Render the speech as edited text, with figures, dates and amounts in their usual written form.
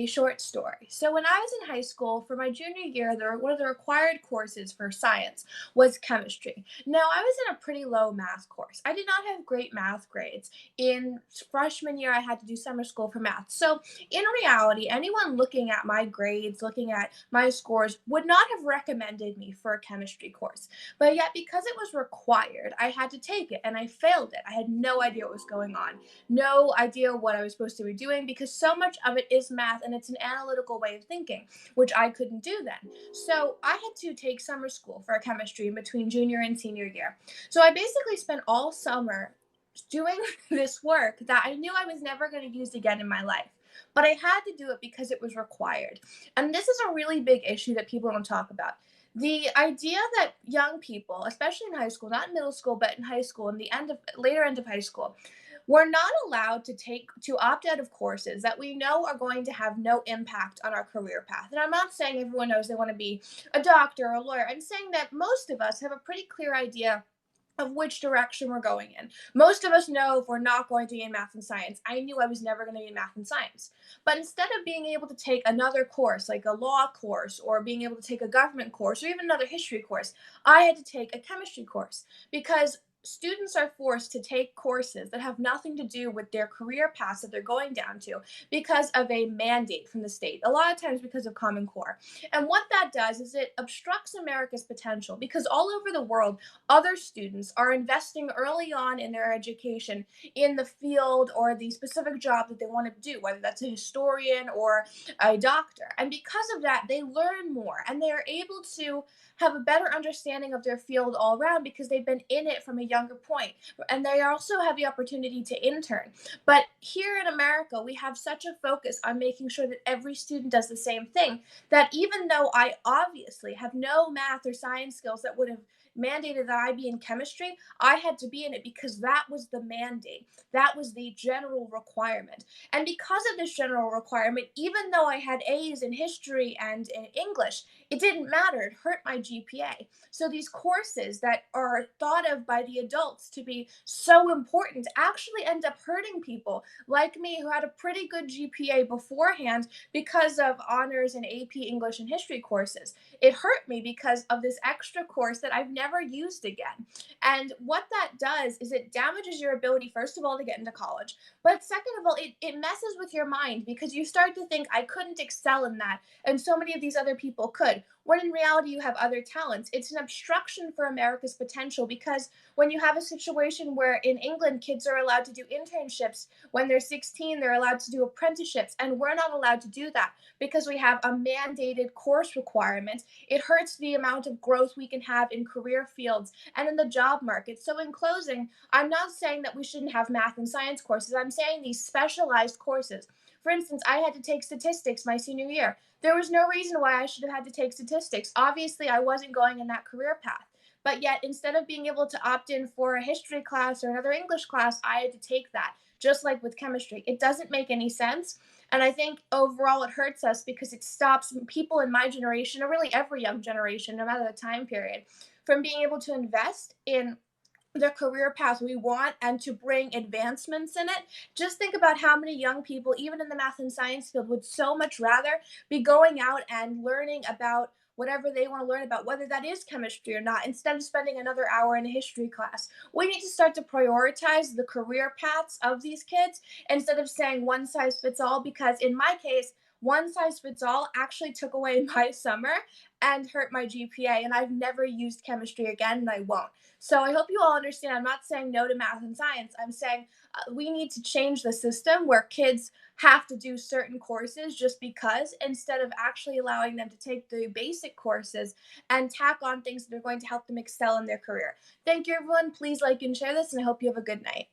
A short story. So when I was in high school for my junior year, one of the required courses for science was chemistry. Now I was in a pretty low math course. I did not have great math grades. In freshman year, I had to do summer school for math. So in reality, anyone looking at my grades, looking at my scores, would not have recommended me for a chemistry course. But yet, because it was required, I had to take it and I failed it. I had no idea what was going on, no idea what I was supposed to be doing because so much of it is math and it's an analytical way of thinking, which I couldn't do then. So I had to take summer school for chemistry in between junior and senior year. So I basically spent all summer doing this work that I knew I was never going to use again in my life. But I had to do it because it was required. And this is a really big issue that people don't talk about. The idea that young people, especially in high school, not in middle school, but in high school, in the end of later end of high school, we're not allowed to opt out of courses that we know are going to have no impact on our career path. And I'm not saying everyone knows they want to be a doctor or a lawyer. I'm saying that most of us have a pretty clear idea of which direction we're going in. Most of us know if we're not going to be in math and science. I knew I was never going to be in math and science. But instead of being able to take another course, like a law course, or being able to take a government course, or even another history course, I had to take a chemistry course because students are forced to take courses that have nothing to do with their career paths that they're going down to because of a mandate from the state, a lot of times because of Common Core. And what that does is it obstructs America's potential because all over the world, other students are investing early on in their education in the field or the specific job that they want to do, whether that's a historian or a doctor. And because of that, they learn more and they are able to have a better understanding of their field all around because they've been in it from a younger point. And they also have the opportunity to intern. But here in America, we have such a focus on making sure that every student does the same thing that even though I obviously have no math or science skills that would have mandated that I be in chemistry, I had to be in it because that was the mandate. That was the general requirement. And because of this general requirement, even though I had A's in history and in English, it didn't matter. It hurt my GPA. So these courses that are thought of by the adults to be so important actually end up hurting people like me who had a pretty good GPA beforehand because of honors and AP English and history courses. It hurt me because of this extra course that I've never used again. And what that does is it damages your ability, first of all, to get into college. But second of all, it messes with your mind because you start to think, I couldn't excel in that. And so many of these other people could. When in reality, you have other talents. It's an obstruction for America's potential because when you have a situation where in England, kids are allowed to do internships when they're 16, they're allowed to do apprenticeships. And we're not allowed to do that because we have a mandated course requirement. It hurts the amount of growth we can have in career fields and in the job market. So, in closing, I'm not saying that we shouldn't have math and science courses. I'm saying these specialized courses. For instance, I had to take statistics my senior year. There was no reason why I should have had to take statistics. Obviously, I wasn't going in that career path. But yet, instead of being able to opt in for a history class or another English class, I had to take that, just like with chemistry. It doesn't make any sense. And I think overall it hurts us because it stops people in my generation, or really every young generation, no matter the time period, from being able to invest in the career path we want and to bring advancements in it. Just think about how many young people, even in the math and science field, would so much rather be going out and learning about whatever they want to learn about, whether that is chemistry or not, instead of spending another hour in a history class. We need to start to prioritize the career paths of these kids instead of saying one size fits all, because in my case, one size fits all actually took away my summer and hurt my GPA, and I've never used chemistry again, and I won't. So I hope you all understand. I'm not saying no to math and science. I'm saying we need to change the system where kids have to do certain courses just because, instead of actually allowing them to take the basic courses and tack on things that are going to help them excel in their career. Thank you, everyone. Please like and share this, and I hope you have a good night.